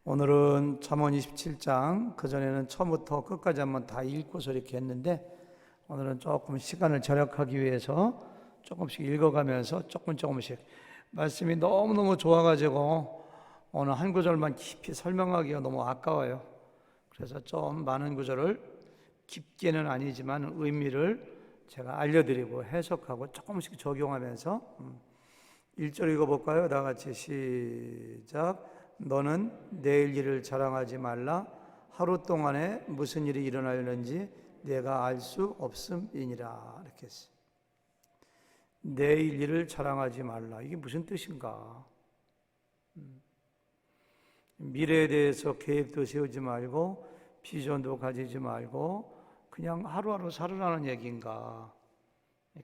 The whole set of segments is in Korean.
오늘은 잠언 27장, 그전에는 처음부터 끝까지 한번 다 읽고서 이렇게 했는데, 오늘은 조금 시간을 절약하기 위해서 조금씩 읽어가면서 조금씩 말씀이 너무너무 좋아가지고 오늘 한 구절만 깊이 설명하기가 너무 아까워요. 그래서 좀 많은 구절을 깊게는 아니지만 의미를 제가 알려드리고 해석하고 조금씩 적용하면서 1절 읽어볼까요? 다 같이 시작. 너는 내일 일을 자랑하지 말라. 하루 동안에 무슨 일이 일어나려는지 내가 알 수 없음이니라. 이렇게 했어요. 내일 일을 자랑하지 말라. 이게 무슨 뜻인가? 미래에 대해서 계획도 세우지 말고 비전도 가지지 말고 그냥 하루하루 살으라는 얘기인가?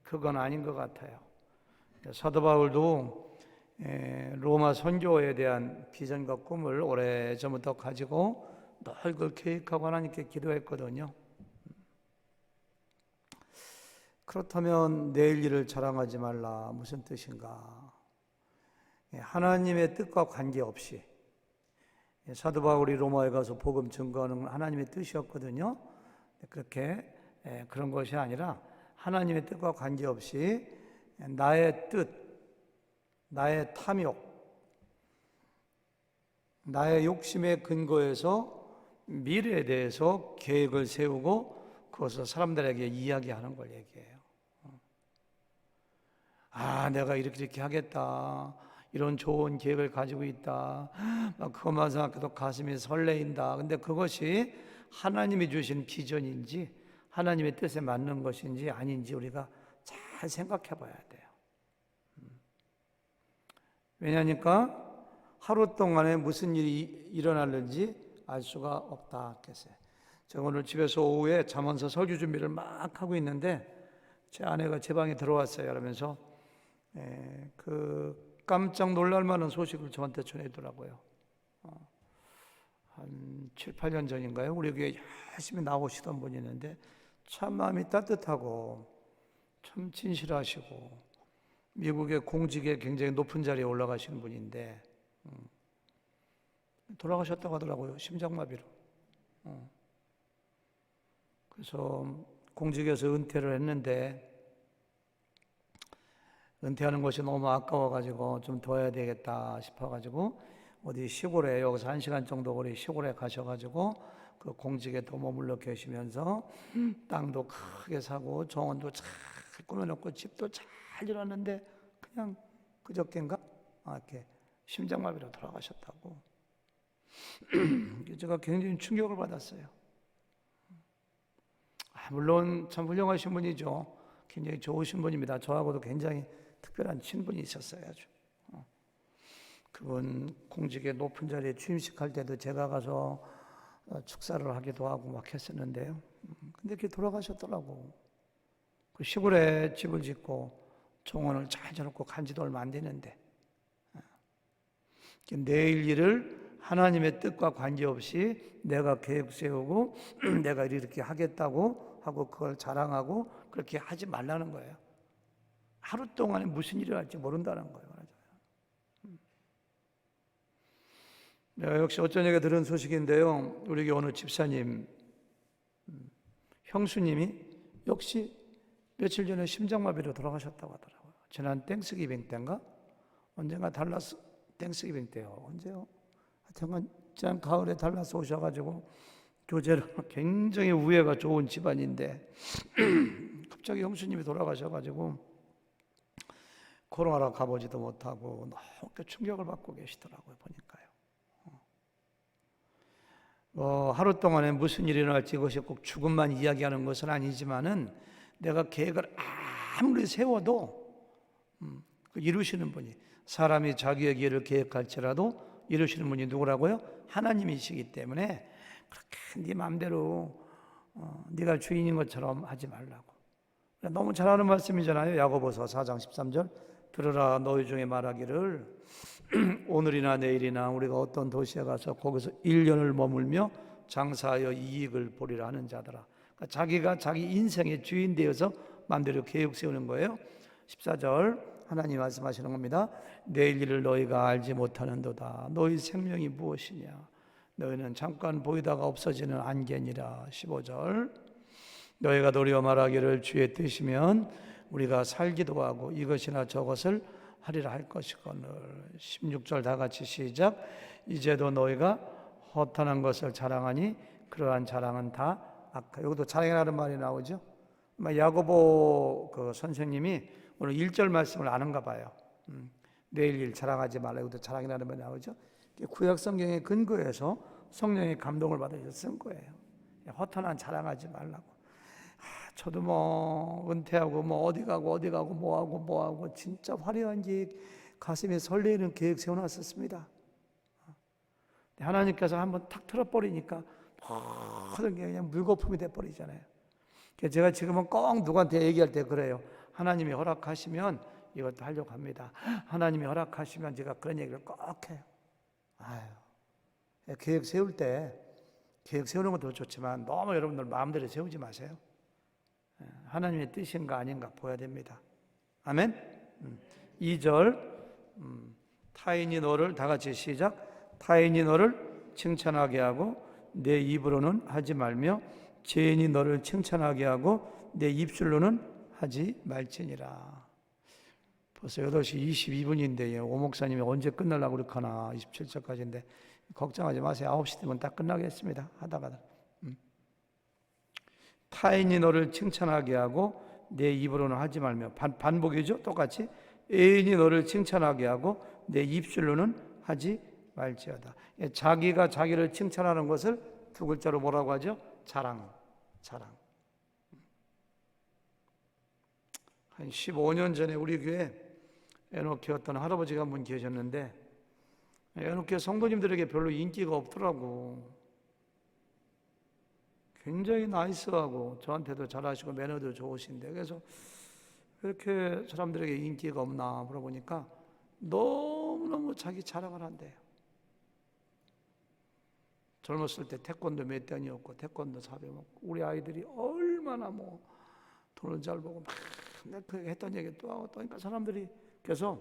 그건 아닌 것 같아요. 사도 바울도 로마 선교에 대한 비전과 꿈을 오래전부터 가지고 늘 그걸 계획하고 하나님께 기도했거든요. 그렇다면 내일 일을 자랑하지 말라 무슨 뜻인가? 하나님의 뜻과 관계없이 사도 바울이 로마에 가서 복음 증거하는 하나님의 뜻이었거든요. 그렇게 그런 것이 아니라 하나님의 뜻과 관계없이 나의 뜻, 나의 탐욕, 나의 욕심의 근거에서 미래에 대해서 계획을 세우고 그것을 사람들에게 이야기하는 걸 얘기해요. 내가 이렇게 하겠다. 이런 좋은 계획을 가지고 있다. 그것만 생각해도 가슴이 설레인다. 근데 그것이 하나님이 주신 비전인지 하나님의 뜻에 맞는 것인지 아닌지 우리가 잘 생각해 봐야 돼요. 왜냐니까 하루 동안에 무슨 일이 일어날는지 알 수가 없다 했어요. 제가 오늘 집에서 오후에 잠언서 설교 준비를 막 하고 있는데 제 아내가 제 방에 들어왔어요. 그러면서 그 깜짝 놀랄 만한 소식을 저한테 전해더라고요. 한 7, 8년 전인가요? 우리 교회 열심히 나오시던 분이 있는데 참 마음이 따뜻하고 참 진실하시고 미국의 공직에 굉장히 높은 자리에 올라가신 분인데 돌아가셨다고 하더라고요. 심장마비로. 그래서 공직에서 은퇴를 했는데 은퇴하는 것이 너무 아까워가지고 좀 더 해야 되겠다 싶어가지고 어디 시골에 여기서 1시간 정도 거리 시골에 가셔가지고 그 공직에 더 머물러 계시면서 땅도 크게 사고 정원도 잘 꾸며놓고 집도 잘 일어났는데 그냥 그저께인가 이렇게 심장마비로 돌아가셨다고. 제가 굉장히 충격을 받았어요. 물론 참 훌륭하신 분이죠. 굉장히 좋으신 분입니다. 저하고도 굉장히 특별한 친분이 있었어요. 아주. 그분 공직의 높은 자리에 취임식할 때도 제가 가서 축사를 하기도 하고 막 했었는데요. 근데 이렇게 돌아가셨더라고. 그 시골에 집을 짓고 정원을 잘 지어놓고 간지도 얼마 안 되는데 내일 일을 하나님의 뜻과 관계없이 내가 계획 세우고 내가 이렇게 하겠다고 하고 그걸 자랑하고 그렇게 하지 말라는 거예요. 하루 동안에 무슨 일이 날지 모른다는 거예요. 내가 역시 어쩌냐게 들은 소식인데요. 우리 교회 어느 집사님 형수님이 역시 며칠 전에 심장마비로 돌아가셨다고 하더라고요. 지난 땡스기빙 때인가? 언젠가 달라스 땡스기빙 때요. 언제요? 하여튼 지난 가을에 달라스 오셔가지고 교제로 굉장히 우애가 좋은 집안인데 갑자기 형수님이 돌아가셔가지고 코로나라 가보지도 못하고 너무 충격을 받고 계시더라고요. 보니까요. 하루 동안에 무슨 일이 일어날지 그것이 꼭 죽음만 이야기하는 것은 아니지만은 내가 계획을 아무리 세워도 이루시는 분이 사람이 자기의 길을 계획할지라도 이루시는 분이 누구라고요? 하나님이시기 때문에 그렇게 네 마음대로 네가 주인인 것처럼 하지 말라고. 너무 잘 아는 말씀이잖아요. 야고보서 4장 13절 들으라 너희 중에 말하기를 오늘이나 내일이나 우리가 어떤 도시에 가서 거기서 1년을 머물며 장사하여 이익을 보리라 하는 자들아. 그러니까 자기가 자기 인생의 주인 되어서 마음대로 계획 세우는 거예요. 14절 하나님 말씀하시는 겁니다. 내일 일을 너희가 알지 못하는도다. 너희 생명이 무엇이냐? 너희는 잠깐 보이다가 없어지는 안개니라. 15절. 너희가 도리어 말하기를 주의 뜻이면 우리가 살기도 하고 이것이나 저것을 하리라 할 것이거늘. 16절 다 같이 시작. 이제도 너희가 허탄한 것을 자랑하니 그러한 자랑은 다 악하. 여기도 자랑이라는 말이 나오죠. 야고보 그 선생님이 오늘 1절 말씀을 아는가 봐요. 내일 일 자랑하지 말라. 여기도 자랑이라는 말이 나오죠. 구약 성경의 근거에서 성령의 감동을 받아서 쓴 거예요. 허탄한 자랑하지 말라고. 저도 뭐 은퇴하고 뭐 어디 가고 뭐 하고 진짜 화려한 계획, 가슴에 설레는 계획 세워놨었습니다. 하나님께서 한번 탁 틀어버리니까 모든 게 그냥 물거품이 돼버리잖아요. 제가 지금은 꼭 누구한테 얘기할 때 그래요. 하나님이 허락하시면 이것도 하려고 합니다. 하나님이 허락하시면 제가 그런 얘기를 꼭 해요. 계획 세울 때 계획 세우는 것도 좋지만 너무 여러분들 마음대로 세우지 마세요. 하나님의 뜻인가 아닌가 보야 됩니다. 아멘. 2절 타인이 너를 다 같이 시작. 타인이 너를 칭찬하게 하고 내 입으로는 하지 말며 죄인이 너를 칭찬하게 하고 내 입술로는 하지 말지니라. 벌써 8시 22분인데 오 목사님이 언제 끝나려고 그러나 27절까지인데 걱정하지 마세요. 9시 되면 딱 끝나겠습니다. 하다가 타인이 너를 칭찬하게 하고 내 입으로는 하지 말며 반복이죠. 똑같이 애인이 너를 칭찬하게 하고 내 입술로는 하지 말지어다. 자기가 자기를 칭찬하는 것을 두 글자로 뭐라고 하죠? 자랑. 한 15년 전에 우리 교회 에녹회 어떤 할아버지가 한 분 계셨는데 에녹회 성도님들에게 별로 인기가 없더라고. 굉장히 나이스하고 저한테도 잘하시고 매너도 좋으신데, 그래서 그렇게 사람들에게 인기가 없나 물어보니까 너무너무 자기 자랑을 한대요. 젊었을 때 태권도 몇 단이었고 태권도 사배 먹고 우리 아이들이 얼마나 뭐 돈을 잘 벌고 막 그 했던 얘기 또 하고 또 하니까 사람들이, 그래서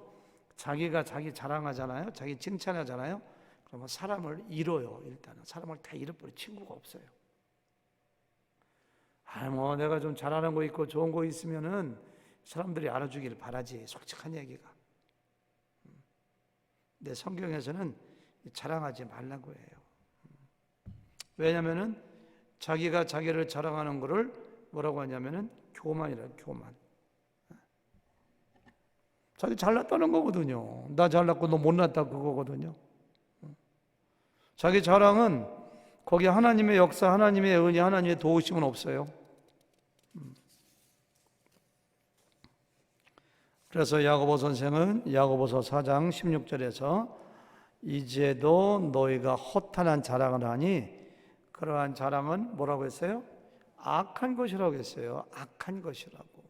자기가 자기 자랑하잖아요. 자기 칭찬하잖아요. 그러면 사람을 잃어요. 일단은 사람을 다 잃어버려. 친구가 없어요. 뭐 내가 좀 잘하는 거 있고 좋은 거 있으면은 사람들이 알아주기를 바라지. 솔직한 얘기가. 근데 성경에서는 자랑하지 말라고 해요. 왜냐면은 자기가 자기를 자랑하는 거를 뭐라고 하냐면은 교만이라. 교만. 자기 잘났다는 거거든요. 나 잘났고 너 못났다 그거거든요. 자기 자랑은 거기 하나님의 역사, 하나님의 은혜, 하나님의 도우심은 없어요. 그래서 야고보 선생은 야고보서 4장 16절에서 이제도 너희가 허탄한 자랑을 하니 그러한 자랑은 뭐라고 했어요? 악한 것이라고 했어요. 악한 것이라고.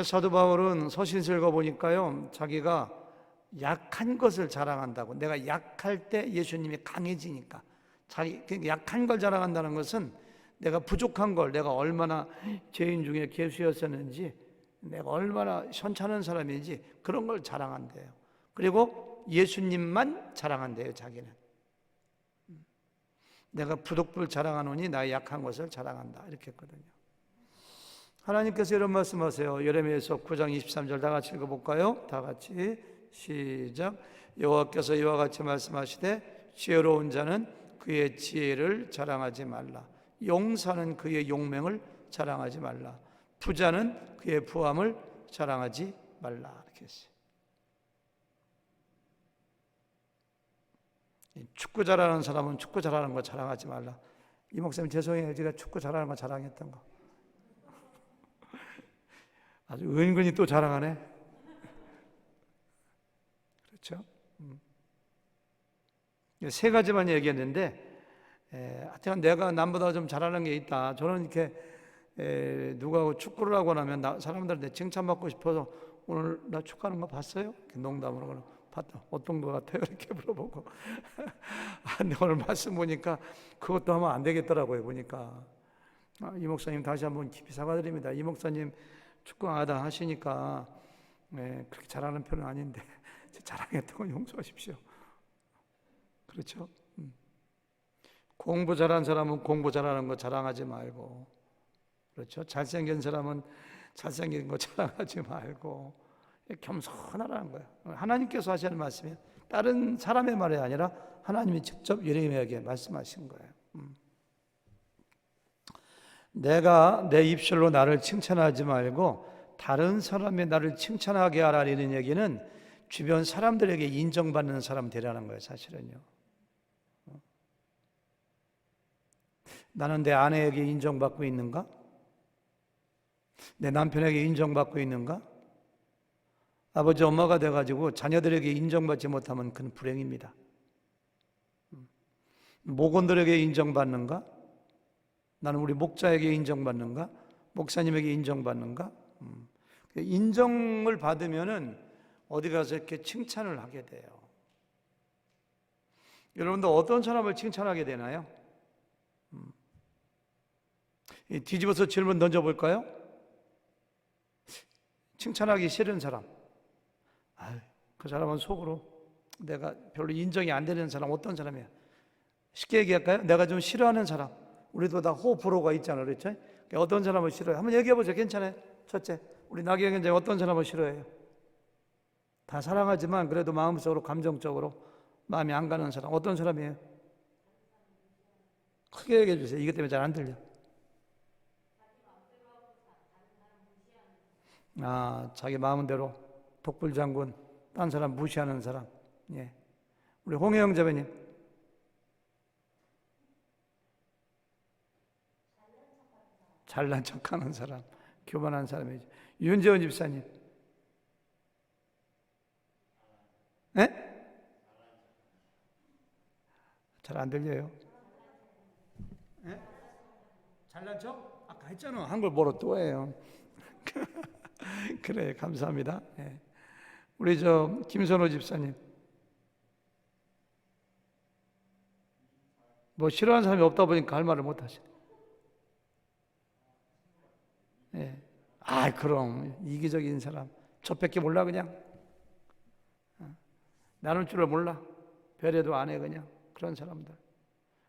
사도 바울은 서신서 읽어보니까요, 자기가 약한 것을 자랑한다고. 내가 약할 때 예수님이 강해지니까. 자기 약한 걸 자랑한다는 것은 내가 부족한 걸, 내가 얼마나 죄인 중에 괴수였었는지, 내가 얼마나 현찮은 사람인지 그런 걸 자랑한대요. 그리고 예수님만 자랑한대요. 자기는. 내가 부득불 자랑하노니 나의 약한 것을 자랑한다. 이렇게 했거든요. 하나님께서 이런 말씀하세요. 예레미야서 9장 23절 다 같이 읽어볼까요? 다 같이 시작. 여호와께서 이와 같이 말씀하시되 지혜로운 자는 그의 지혜를 자랑하지 말라. 용사는 그의 용맹을 자랑하지 말라. 부자는 그의 부함을 자랑하지 말라. 이렇게 했어요. 축구 잘하는 사람은 축구 잘하는 거 자랑하지 말라. 이 목사님 죄송해요. 제가 축구 잘하는 거 자랑했던 거. 아주 은근히 또 자랑하네. 그렇죠? 세 가지만 얘기했는데, 하여튼 내가 남보다 좀 잘하는 게 있다. 저는 이렇게 누가 축구를 하고 나면 사람들한테 칭찬받고 싶어서 오늘 나 축구하는 거 봤어요? 농담으로 봤다. 어떤 거 같아요? 이렇게 물어보고. 근데 오늘 말씀 보니까 그것도 하면 안 되겠더라고요. 보니까 이 목사님 다시 한번 깊이 사과드립니다. 이 목사님 축구하다 하시니까 그렇게 잘하는 편은 아닌데 자랑했던 건 용서하십시오. 그렇죠? 공부 잘하는 사람은 공부 잘하는 거 자랑하지 말고, 그렇죠? 잘생긴 사람은 잘생긴 거 자랑하지 말고 겸손하라는 거예요. 하나님께서 하시는 말씀이 다른 사람의 말이 아니라 하나님이 직접 예레미야에게 말씀하신 거예요. 내가 내 입술로 나를 칭찬하지 말고 다른 사람이 나를 칭찬하게 하라는 얘기는 주변 사람들에게 인정받는 사람 되라는 거예요, 사실은요. 나는 내 아내에게 인정받고 있는가? 내 남편에게 인정받고 있는가? 아버지 엄마가 돼가지고 자녀들에게 인정받지 못하면 그건 불행입니다. 목원들에게 인정받는가? 나는 우리 목자에게 인정받는가? 목사님에게 인정받는가? 인정을 받으면은 어디 가서 이렇게 칭찬을 하게 돼요. 여러분도 어떤 사람을 칭찬하게 되나요? 뒤집어서 질문 던져볼까요? 칭찬하기 싫은 사람. 그 사람은 속으로 내가 별로 인정이 안 되는 사람 어떤 사람이야? 쉽게 얘기할까요? 내가 좀 싫어하는 사람. 우리도 다 호불호가 있잖아요, 그렇죠? 어떤 사람을 싫어해요? 한번 얘기해보죠. 괜찮아요? 첫째, 우리 나경원 원장님 어떤 사람을 싫어해요? 다 사랑하지만 그래도 마음속으로 감정적으로 마음이 안 가는 사람 어떤 사람이에요? 크게 얘기해 주세요. 이것 때문에 잘 안 들려. 자기 마음대로 독불장군 딴 사람 무시하는 사람. 예. 우리 홍혜영 자매님. 잘난 척하는 사람, 교만한 사람이죠. 윤재원 집사님. 네? 잘 안 들려요. 네? 잘난 척? 아까 했잖아. 한글 뭐로 또 해요. 그래, 감사합니다. 네. 우리 김선호 집사님. 뭐 싫어하는 사람이 없다 보니까 할 말을 못 하시네. 네. 그럼 이기적인 사람 저밖에 몰라 그냥. 나눌 줄을 몰라. 배려도 안 해 그냥. 그런 사람들.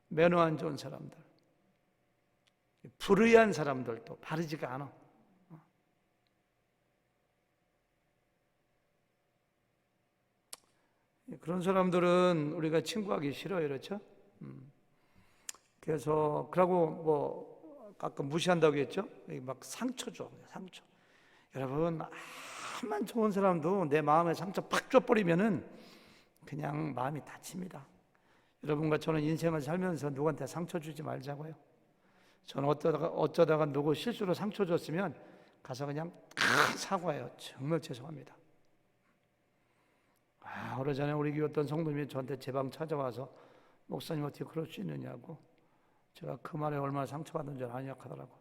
매너 안 좋은 사람들. 불의한 사람들도 바르지가 않아. 그런 사람들은 우리가 친구하기 싫어요, 그렇죠? 그래서 그러고 뭐 가끔 무시한다고 했죠? 막 상처 줘, 상처. 여러분, 암만 좋은 사람도 내 마음에 상처 팍 줘버리면은 그냥 마음이 다칩니다. 여러분과 저는 인생을 살면서 누구한테 상처 주지 말자고요. 저는 어쩌다가 누구 실수로 상처 줬으면 가서 그냥 큰 사과해요. 정말 죄송합니다. 얼마 전에 우리 교회 어떤 성도님이 저한테 제 방 찾아와서 목사님 어떻게 그럴 수 있느냐고. 제가 그 말에 얼마나 상처받은 줄 아냐 하더라고.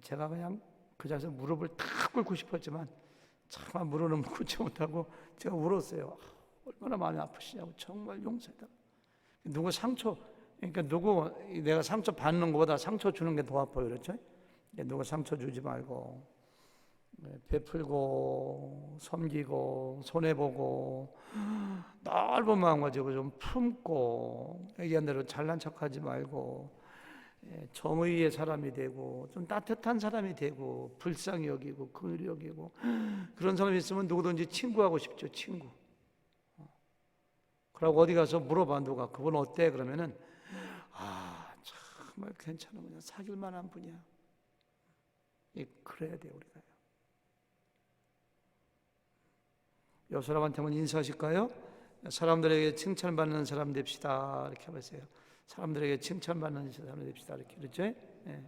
제가 그냥 그 자리에서 무릎을 탁 꿇고 싶었지만 차마 무릎을 꿇지 못하고 제가 울었어요. 얼마나 마음이 아프시냐고. 정말 용서해달라. 누구 상처, 그러니까 내가 상처 받는 것보다 상처 주는 게 더 아파요, 그렇죠? 누구 상처 주지 말고 베풀고 섬기고 손해보고 넓은 마음 가지고 좀 품고 얘기한 대로 잘난 척하지 말고 정의의 사람이 되고 좀 따뜻한 사람이 되고 불쌍히 여기고 긍휼히 여기고 그런 사람이 있으면 누구든지 친구하고 싶죠. 친구. 그러고 어디 가서 물어봐. 누가 그분 어때? 그러면은 정말 괜찮으면 사귈 만한 분이야. 그래야 돼 우리가. 옆 사람한테만 인사하실까요? 사람들에게 칭찬받는 사람 됩시다. 이렇게 해보세요. 사람들에게 칭찬받는 사람 됩시다. 이렇게 그렇죠? 네.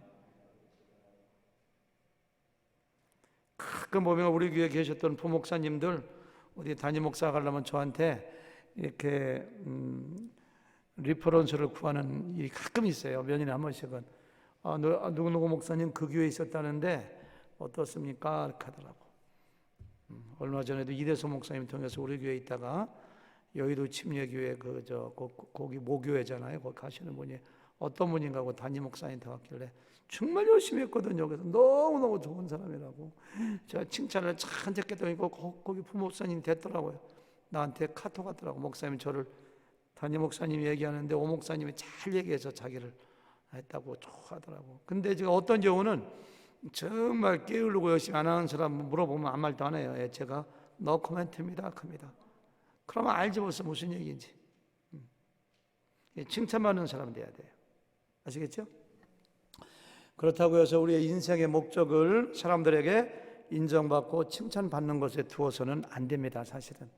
가끔 보면 우리 교회에 계셨던 부목사님들 어디 담임 목사 가려면 저한테 이렇게 리퍼런스를 구하는 일이 가끔 있어요. 몇 년에 한 번씩은. 누구 목사님 그 교회에 있었다는데 어떻습니까? 이렇게 하더라고. 얼마 전에도 이대소 목사님 통해서 우리 교회에 있다가 여의도 침례교회 거기 모교회잖아요. 거기 가시는 분이 어떤 분인가 하고 담임 목사님한테 왔길래 정말 열심히 했거든요. 그래서 너무너무 좋은 사람이라고 제가 칭찬을 찬적했더니 거기 부목사님 됐더라고요. 나한테 카톡 왔더라고. 목사님 저를 담임 목사님이 얘기하는데 오 목사님이 잘 얘기해서 자기를 했다고 하더라고. 근데 제가 어떤 경우는 정말 게으르고 열심히 안 하는 사람 물어보면 아무 말도 안 해요. 제가 no comment입니다. 그러면 알지 벌써 무슨 얘기인지. 칭찬받는 사람 돼야 돼요. 아시겠죠? 그렇다고 해서 우리의 인생의 목적을 사람들에게 인정받고 칭찬받는 것에 두어서는 안 됩니다. 사실은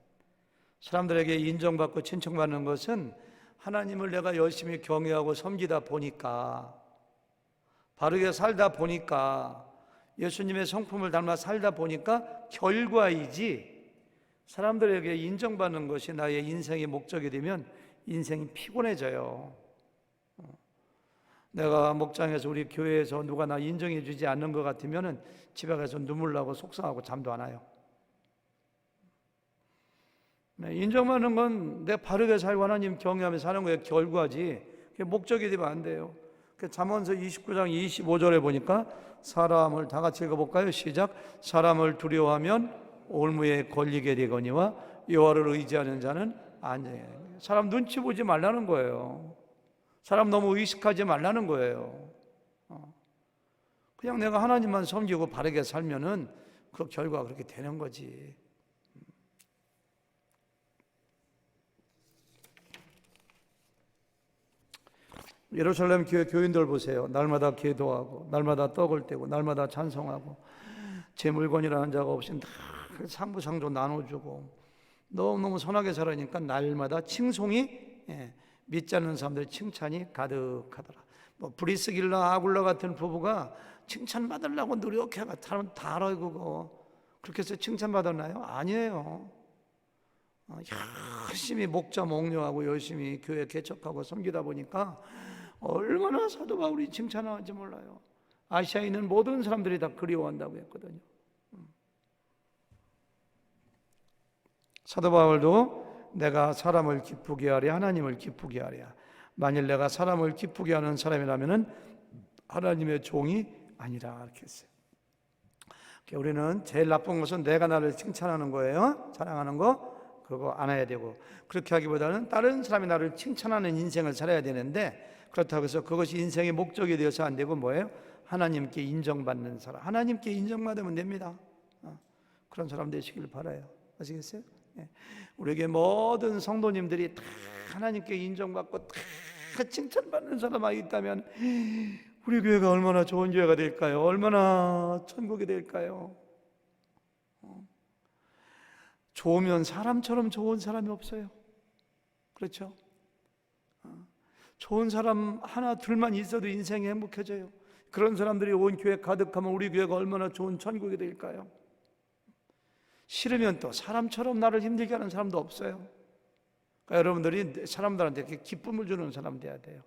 사람들에게 인정받고 칭찬받는 것은 하나님을 내가 열심히 경외하고 섬기다 보니까, 바르게 살다 보니까, 예수님의 성품을 닮아 살다 보니까 결과이지, 사람들에게 인정받는 것이 나의 인생의 목적이 되면 인생이 피곤해져요. 내가 목장에서 우리 교회에서 누가 나 인정해 주지 않는 것 같으면 집에 가서 눈물 나고 속상하고 잠도 안 와요. 인정받는 건 내가 바르게 살고 하나님 경외하며 사는 거에 결과지, 그게 목적이 되면 안 돼요. 잠언서 29장 25절에 보니까, 사람을 다 같이 읽어볼까요? 시작. 사람을 두려워하면 올무에 걸리게 되거니와 여호와를 의지하는 자는 안전해. 사람 눈치 보지 말라는 거예요. 사람 너무 의식하지 말라는 거예요. 그냥 내가 하나님만 섬기고 바르게 살면은 그 결과가 그렇게 되는 거지. 예루살렘 교회 교인들 보세요. 날마다 기도하고, 날마다 떡을 떼고, 날마다 찬송하고, 제 물건이라는 자가 없인 다 상부상조 나눠주고, 너무너무 선하게 살아니까 날마다 칭송이, 믿지 않는 사람들의 칭찬이 가득하더라. 브리스길라 아굴라 같은 부부가 칭찬받으려고 노력해가 사람 다 알아요. 그거 그렇게 해서 칭찬받았나요? 아니에요. 열심히 목자 목녀하고 열심히 교회 개척하고 섬기다 보니까 얼마나 사도 바울이 칭찬하는지 몰라요. 아시아에 있는 모든 사람들이 다 그리워한다고 했거든요. 사도 바울도 내가 사람을 기쁘게 하랴 하나님을 기쁘게 하랴. 만일 내가 사람을 기쁘게 하는 사람이라면 하나님의 종이 아니라 이렇게 했어요. 우리는 제일 나쁜 것은 내가 나를 칭찬하는 거예요. 자랑하는 거 그거 안 해야 되고, 그렇게 하기보다는 다른 사람이 나를 칭찬하는 인생을 살아야 되는데, 그렇다고 해서 그것이 인생의 목적이 되어서 안 되고 뭐예요? 하나님께 인정받는 사람, 하나님께 인정받으면 됩니다. 그런 사람 되시길 바라요. 아시겠어요? 우리에게 모든 성도님들이 다 하나님께 인정받고 다 칭찬받는 사람이 있다면 우리 교회가 얼마나 좋은 교회가 될까요? 얼마나 천국이 될까요? 좋으면 사람처럼 좋은 사람이 없어요. 그렇죠? 좋은 사람 하나 둘만 있어도 인생이 행복해져요. 그런 사람들이 온 교회 가득하면 우리 교회가 얼마나 좋은 천국이 될까요? 싫으면 또 사람처럼 나를 힘들게 하는 사람도 없어요. 그러니까 여러분들이 사람들한테 이렇게 기쁨을 주는 사람 돼야 돼요.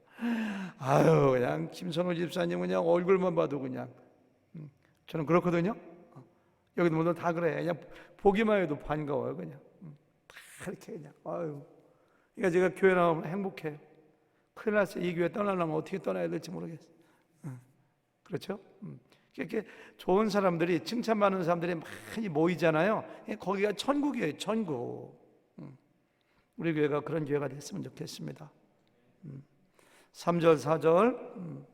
아유, 그냥 김선호 집사님 그냥 얼굴만 봐도 그냥 저는 그렇거든요. 여기도 모두 다 그래. 그냥 보기만 해도 반가워요. 그냥 다 이렇게 그냥 아유. 그러니까 제가 교회 나오면 행복해요. 큰일 났어요. 이 교회 떠나려면 어떻게 떠나야 될지 모르겠어요. 그렇죠? 이렇게 좋은 사람들이, 칭찬받는 사람들이 많이 모이잖아요. 거기가 천국이에요. 천국. 우리 교회가 그런 교회가 됐으면 좋겠습니다. 3절 4절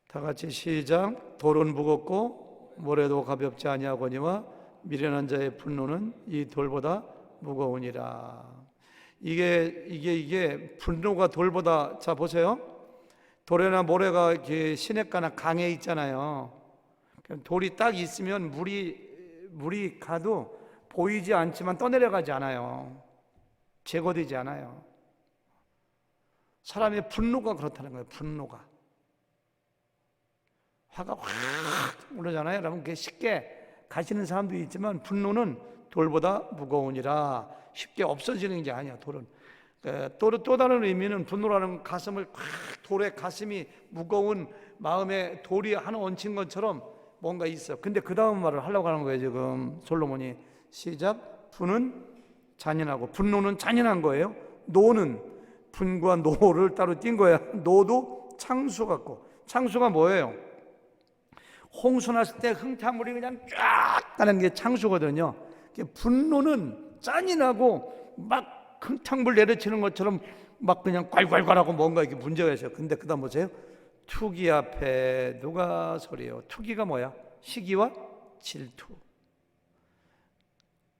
다 같이 시작. 돌은 무겁고 모래도 가볍지 아니하거니와 미련한 자의 분노는 이 돌보다 무거우니라. 이게 분노가 돌보다, 자 보세요. 돌이나 모래가 이렇게 시냇가나 강에 있잖아요. 돌이 딱 있으면 물이 가도 보이지 않지만 떠내려가지 않아요. 제거되지 않아요. 사람의 분노가 그렇다는 거예요. 분노가 화가 확 오르잖아요. 여러분 그게 쉽게 가시는 사람도 있지만 분노는 돌보다 무거우니라. 쉽게 없어지는 게 아니야. 돌은 또 다른 의미는 분노라는 가슴을 확, 돌의 가슴이 무거운 마음에 돌이 하나 얹힌 것처럼 뭔가 있어. 근데 그 다음 말을 하려고 하는 거예요. 지금 솔로몬이 시작. 분은 잔인하고 분노는 잔인한 거예요. 노는 분과 노를 따로 띈 거야. 노도 창수 같고, 창수가 뭐예요? 홍수 났을 때 흙탕물이 그냥 쫙 가는 게 창수거든요. 분노는 잔인하고 막 큰탕물 내려치는 것처럼 막 그냥 괄괄괄하고 뭔가 이렇게 문제가 있어요. 근데 그다음 보세요. 투기 앞에 누가 서리요? 투기가 뭐야? 시기와 질투.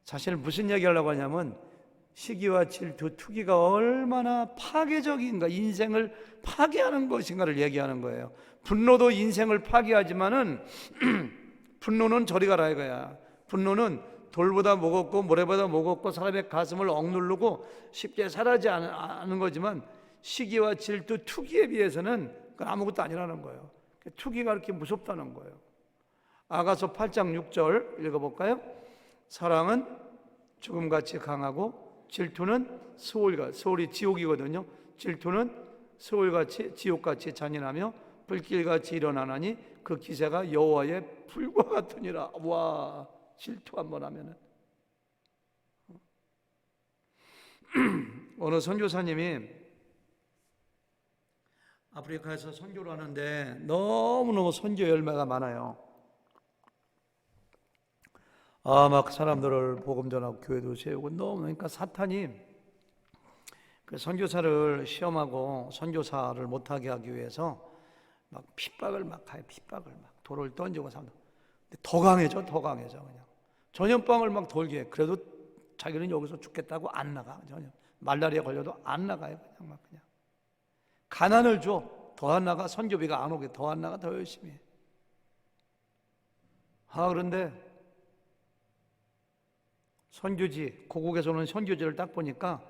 사실 무슨 얘기하려고 하냐면 시기와 질투, 투기가 얼마나 파괴적인가, 인생을 파괴하는 것인가를 얘기하는 거예요. 분노도 인생을 파괴하지만은 분노는 저리 가라 이거야. 분노는 돌보다 무겁고 모래보다 무겁고 사람의 가슴을 억누르고 쉽게 사라지지 않은 거지만 시기와 질투, 투기에 비해서는 그건 아무것도 아니라는 거예요. 투기가 그렇게 무섭다는 거예요. 아가서 8장 6절 읽어볼까요? 사랑은 죽음같이 강하고 질투는 스올이 지옥이거든요. 질투는 스올같이 지옥같이 잔인하며 불길같이 일어나나니 그 기세가 여호와의 불과 같으니라. 와, 질투 한번 하면은 어느 선교사님이 아프리카에서 선교를 하는데 너무너무 선교 열매가 많아요. 막 사람들을 복음 전하고 교회도 세우고 너무, 그러니까 사탄이 그 선교사를 시험하고 선교사를 못하게 하기 위해서 막 핍박을 막 가요. 핍박을 막 돌을 던지고 사람들. 더 강해져, 더 강해져. 그냥 전염병을 막 돌게 해. 그래도 자기는 여기서 죽겠다고 안 나가. 전혀 말라리아 걸려도 안 나가요. 그냥 가난을 줘. 더 안 나가. 선교비가 안 오게 더 안 나가. 더 열심히 해. 그런데 선교지, 고국에서는 선교지를 딱 보니까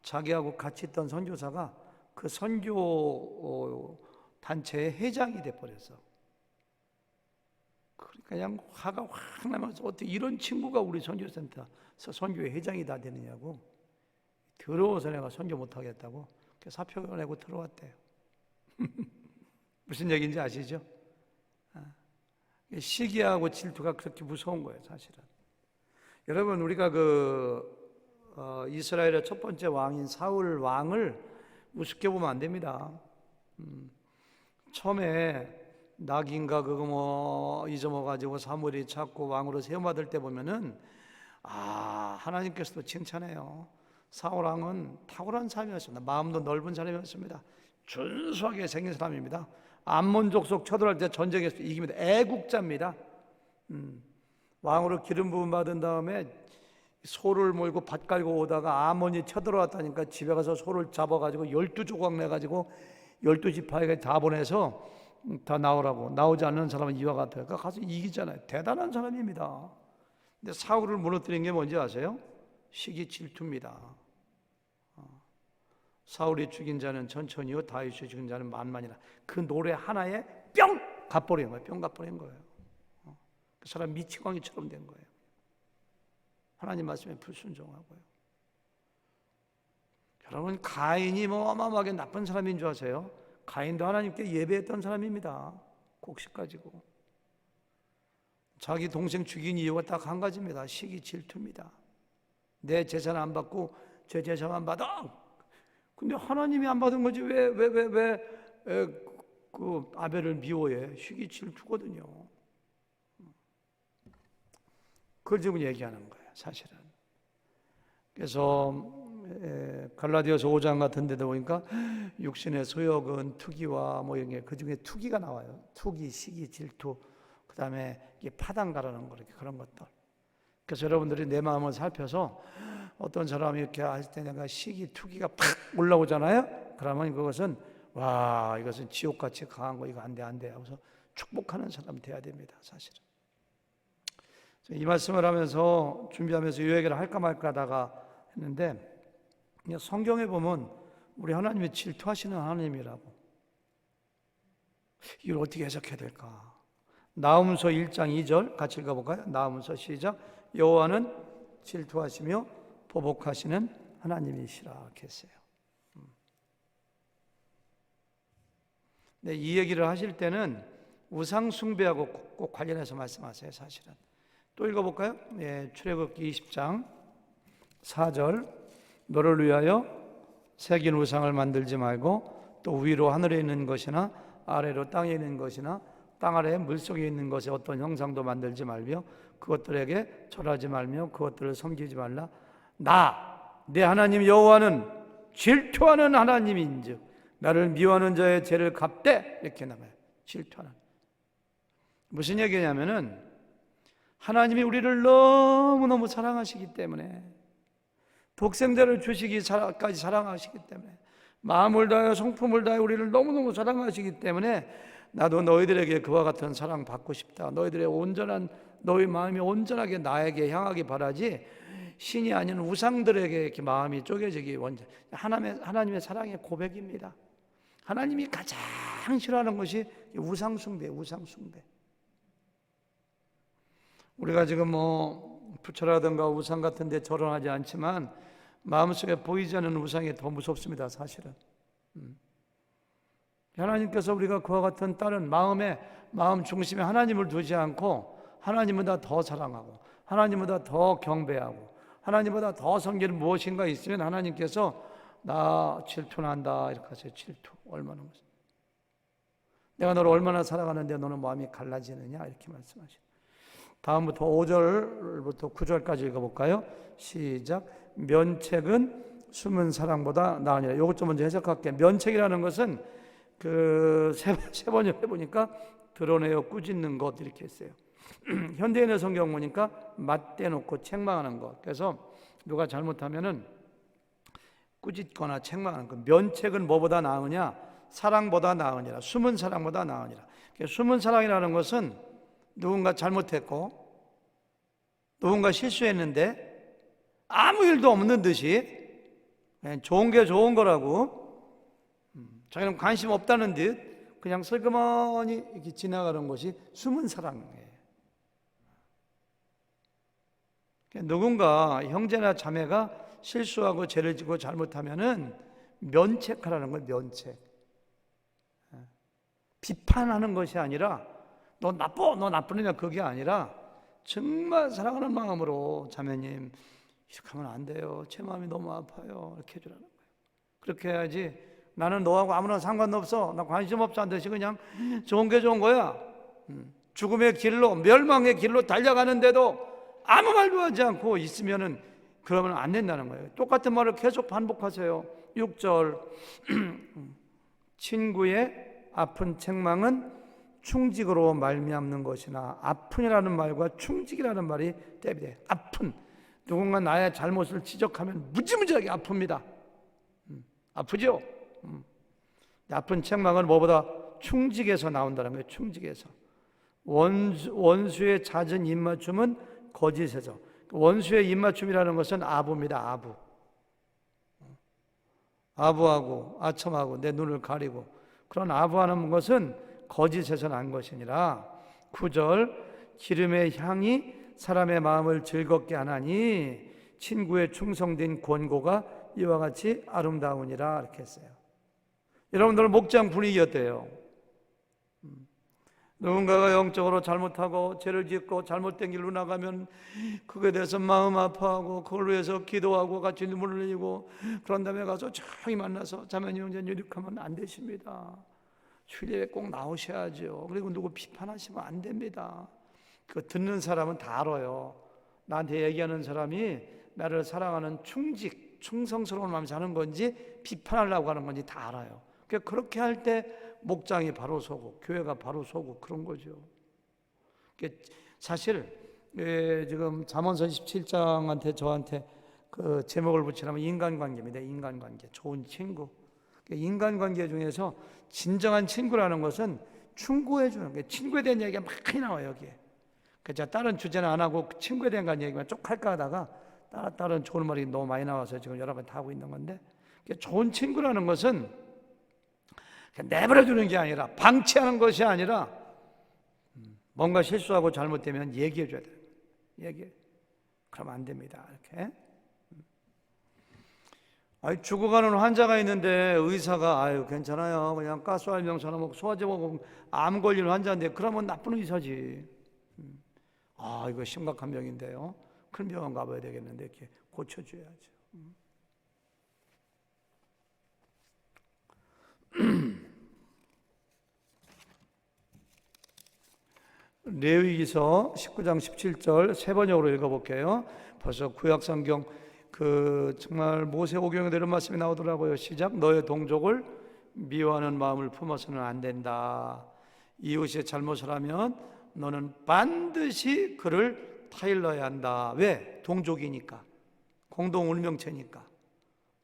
자기하고 같이 있던 선교사가 그 선교 단체의 회장이 돼버렸어. 그러니까 그냥 화가 확 나면서 어떻게 이런 친구가 우리 선교센터에서 선교회 회장이 다 되느냐고. 더러워서 내가 선교 못하겠다고 사표 내고 들어왔대요. 무슨 얘기인지 아시죠? 시기하고 질투가 그렇게 무서운 거예요, 사실은. 여러분, 우리가 이스라엘의 첫 번째 왕인 사울 왕을 우습게 보면 안 됩니다. 처음에 낙인가 그거 잊어먹어가지고 사무엘이 찾고 왕으로 세움받을 때 보면은 하나님께서도 칭찬해요. 사울 왕은 탁월한 사람이었습니다. 마음도 넓은 사람이었습니다. 준수하게 생긴 사람입니다. 암몬 족속 쳐들어갈 때 전쟁에서 이깁니다. 애국자입니다. 왕으로 기름 부음 받은 다음에 소를 몰고 밭 갈고 오다가 아몬이 쳐들어왔다니까 집에 가서 소를 잡아가지고 12조각 내가지고 12지파에게 다 보내서 다 나오라고. 나오지 않는 사람은 이와 같아요. 그러니까 가서 이기잖아요. 대단한 사람입니다. 근데 사울을 무너뜨린 게 뭔지 아세요? 시기 질투입니다. 사울이 죽인 자는 천천히요 다윗이 죽인 자는 만만이라. 그 노래 하나에 뿅 갚버린 거예요. 뿅 갚버린 거예요. 그 사람 미치광이처럼 된 거예요. 하나님 말씀에 불순종하고요. 여러분, 가인이 어마어마하게 나쁜 사람인 줄 아세요? 가인도 하나님께 예배했던 사람입니다. 곡식 가지고. 자기 동생 죽인 이유가 딱 한 가지입니다. 시기 질투입니다. 내 재산 안 받고 제 재산만 받아. 근데 하나님이 안 받은 거지 왜 그 아벨을 미워해? 시기 질투거든요. 그걸 지금 얘기하는 거예요, 사실은. 그래서 갈라디아서 5장 같은 데도 보니까 육신의 소욕은 투기와 이런 게, 그 중에 투기가 나와요. 투기, 시기, 질투, 그 다음에 파당 가라는 거, 이렇게 그런 것들. 그래서 여러분들이 내 마음을 살펴서 어떤 사람이 이렇게 할 때 내가 시기, 투기가 팍 올라오잖아요. 그러면 그것은 이것은 지옥같이 강한 거, 이거 안 돼 하고서 축복하는 사람 돼야 됩니다, 사실은. 이 말씀을 하면서 준비하면서 이 얘기를 할까 말까 하다가 했는데, 성경에 보면 우리 하나님이 질투하시는 하나님이라고. 이걸 어떻게 해석해야 될까? 나훔서 1장 2절 같이 읽어볼까요? 나훔서 시작. 여호와는 질투하시며 보복하시는 하나님이시라 했어요. 네, 이 얘기를 하실 때는 우상 숭배하고 꼭 관련해서 말씀하세요, 사실은. 또 읽어볼까요? 출애굽기 20장 4절. 너를 위하여 새긴 우상을 만들지 말고 또 위로 하늘에 있는 것이나 아래로 땅에 있는 것이나 땅 아래 물속에 있는 것에 어떤 형상도 만들지 말며 그것들에게 절하지 말며 그것들을 섬기지 말라. 나 내 하나님 여호와는 질투하는 하나님인즉 나를 미워하는 자의 죄를 갚되, 이렇게 나와요. 질투하는. 무슨 얘기냐면은 하나님이 우리를 너무너무 사랑하시기 때문에, 독생자를 주시기까지 사랑하시기 때문에, 마음을 다하여 성품을 다하여 우리를 너무너무 사랑하시기 때문에 나도 너희들에게 그와 같은 사랑 받고 싶다. 너희 마음이 온전하게 나에게 향하기 바라지 신이 아닌 우상들에게 이렇게 마음이 쪼개지기 원자. 하나님의 사랑의 고백입니다. 하나님이 가장 싫어하는 것이 우상숭배, 우상숭배. 우리가 지금 부처라든가 우상 같은 데 절원하지 않지만 마음속에 보이지 않는 우상이 더 무섭습니다, 사실은. 하나님께서 우리가 그와 같은 다른 마음 중심에 하나님을 두지 않고 하나님보다 더 사랑하고 하나님보다 더 경배하고 하나님보다 더 섬기는 무엇인가 있으면 하나님께서 나 질투난다 이렇게 하세요. 질투. 얼마나 무슨, 내가 너를 얼마나 사랑하는데 너는 마음이 갈라지느냐 이렇게 말씀하시죠. 다음부터 5절부터 9절까지 읽어볼까요? 시작. 면책은 숨은 사랑보다 나으니라. 이것 좀 먼저 해석할게요. 면책이라는 것은 세 번째 해보니까 드러내어 꾸짖는 것 이렇게 했어요. 현대인의 성경 보니까 맞대놓고 책망하는 것. 그래서 누가 잘못하면은 꾸짖거나 책망하는 것. 면책은 뭐보다 나으냐? 사랑보다 나으니라. 숨은 사랑보다 나으니라. 숨은 사랑이라는 것은 누군가 잘못했고 누군가 실수했는데 아무 일도 없는 듯이 그냥 좋은 게 좋은 거라고 자기는 관심 없다는 듯 그냥 슬그머니 이렇게 지나가는 것이 숨은 사랑이에요. 누군가 형제나 자매가 실수하고 죄를 지고 잘못하면은 면책하라는 거예요. 면책. 비판하는 것이 아니라 너 나쁘느냐 그게 아니라 정말 사랑하는 마음으로 자매님 이렇게 하면 안 돼요. 제 마음이 너무 아파요. 이렇게 해주라는 거예요. 그렇게 해야지 나는 너하고 아무런 상관없어. 나 관심 없어 한 듯이 그냥 좋은 게 좋은 거야. 죽음의 길로 멸망의 길로 달려가는데도 아무 말도 하지 않고 있으면은 그러면 안 된다는 거예요. 똑같은 말을 계속 반복하세요. 6절 친구의 아픈 책망은 충직으로 말미암는 것이나 아픈이라는 말과 충직이라는 말이 대비돼. 아픈 누군가 나의 잘못을 지적하면 무지무지하게 아픕니다. 아프죠? 아픈 책망은 뭐보다 충직에서 나온다는 거예요. 충직에서. 원수의 잦은 입맞춤은 거짓에서. 원수의 입맞춤이라는 것은 아부입니다. 아부. 아부하고 아첨하고 내 눈을 가리고 그런 아부하는 것은 거짓에서 난 것이니라. 9절 기름의 향이 사람의 마음을 즐겁게 하나니 친구의 충성된 권고가 이와 같이 아름다우니라 이렇게 했어요. 여러분들 목장 분위기 어때요? 누군가가 영적으로 잘못하고 죄를 짓고 잘못된 길로 나가면 그거에 대해서 마음 아파하고 그걸 위해서 기도하고 같이 눈물을 흘리고 그런 다음에 가서 조용히 만나서 자매님 형제 이렇게하면 안 되십니다. 주일에 꼭 나오셔야죠. 그리고 누구 비판하시면 안 됩니다. 그거 듣는 사람은 다 알아요. 나한테 얘기하는 사람이 나를 사랑하는 충성스러운 마음이 사는 건지 비판하려고 하는 건지 다 알아요. 그렇게 할 때 목장이 바로 서고 교회가 바로 서고 그런 거죠. 사실 지금 잠언서 17장한테 저한테 그 제목을 붙이라면 인간관계입니다. 인간관계, 좋은 친구. 인간관계 중에서 진정한 친구라는 것은 충고해 주는 거예요. 친구에 대한 얘기가 많이 나와요 여기에. 제가 다른 주제는 안 하고 친구에 대한 얘기만 쭉 할까 하다가 다른 좋은 말이 너무 많이 나와서 지금 여러 번 다 하고 있는 건데, 좋은 친구라는 것은 내버려 두는 게 아니라 방치하는 것이 아니라 뭔가 실수하고 잘못되면 얘기해 줘야 돼요. 그러면 안 됩니다. 이렇게. 죽어가는 환자가 있는데 의사가 괜찮아요. 그냥 가스알명처럼 먹고 소화제 먹고 암 걸리는 환자인데 그러면 나쁜 의사지. 이거 심각한 병인데요. 큰 병원 가봐야 되겠는데 이렇게 고쳐줘야죠. 레위기서 19장 17절 세 번역으로 읽어볼게요. 벌써 구약성경 정말 모세오경에 이런 말씀이 나오더라고요. 시작. 너의 동족을 미워하는 마음을 품어서는 안 된다. 이웃의 잘못을 하면 너는 반드시 그를 타일러야 한다. 왜? 동족이니까, 공동 울명체니까,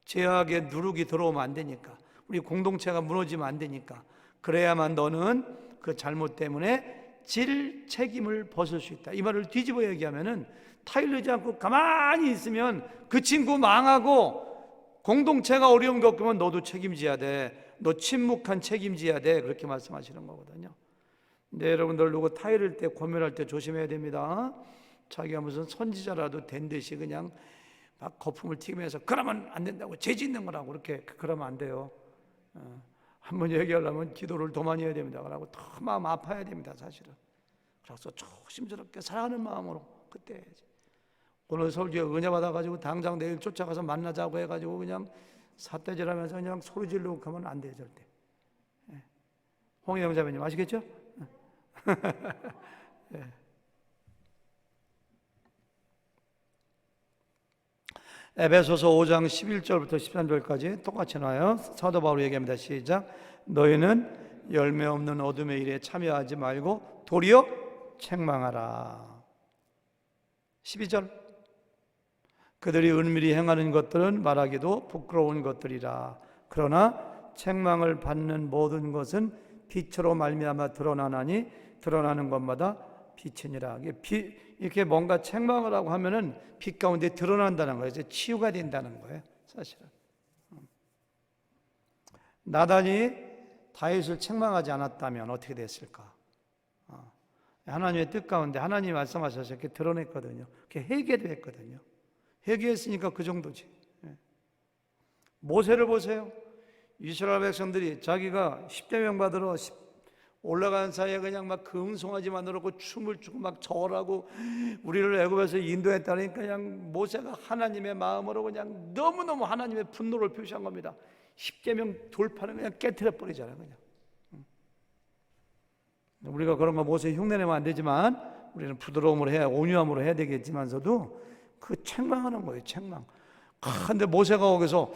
죄악의 누룩이 들어오면 안 되니까, 우리 공동체가 무너지면 안 되니까. 그래야만 너는 그 잘못 때문에 질 책임을 벗을 수 있다. 이 말을 뒤집어 얘기하면은, 타일르지 않고 가만히 있으면 그 친구 망하고 공동체가 어려움 겪으면 너도 책임져야 돼. 너 침묵한 책임져야 돼. 그렇게 말씀하시는 거거든요. 근데 여러분들 누구 타일을 때, 고민할 때 조심해야 됩니다. 자기가 무슨 선지자라도 된 듯이 그냥 막 거품을 튀기면서 그러면 안 된다고, 죄 짓는 거라고 그렇게 그러면 안 돼요. 한번 얘기하려면 기도를 더 많이 해야 됩니다. 그러고 더 마음 아파야 됩니다, 사실은. 그래서 조심스럽게 사랑하는 마음으로 그때 해야지. 오늘 설교에 은혜 받아가지고 당장 내일 쫓아가서 만나자고 해가지고 그냥 삿대질하면서 그냥 소리 지르고 가면 안 돼요, 절대. 홍혜영 자매님 아시겠죠? 네. 에베소서 5장 11절부터 13절까지 똑같이 나와요. 사도 바울이 얘기합니다. 시작. 너희는 열매 없는 어둠의 일에 참여하지 말고 도리어 책망하라. 12절. 그들이 은밀히 행하는 것들은 말하기도 부끄러운 것들이라. 그러나 책망을 받는 모든 것은 빛으로 말미암아 드러나나니 드러나는 것마다 빛이니라. 이렇게 뭔가 책망을 하고 하면은 빛 가운데 드러난다는 거예요. 이제 치유가 된다는 거예요, 사실은. 나단이 다윗을 책망하지 않았다면 어떻게 됐을까? 하나님의 뜻 가운데 하나님이 말씀하셔서 이렇게 드러냈거든요. 그렇게 회개도 했거든요. 회개했으니까 그 정도지. 모세를 보세요. 이스라엘 백성들이 자기가 십계명 받으러 올라간 사이에 그냥 막 금송아지 만들었고 춤을 추고 막 절하고 우리를 애굽에서 인도했다니까 그냥 모세가 하나님의 마음으로 그냥 너무너무 하나님의 분노를 표시한 겁니다. 십계명 돌파는 그냥 깨트려 버리잖아요, 그냥. 우리가 그런 거 모세 흉내내면 안 되지만 우리는 부드러움으로 해야, 온유함으로 해야 되겠지만서도 그 책망하는 거예요, 책망. 근데 모세가 거기서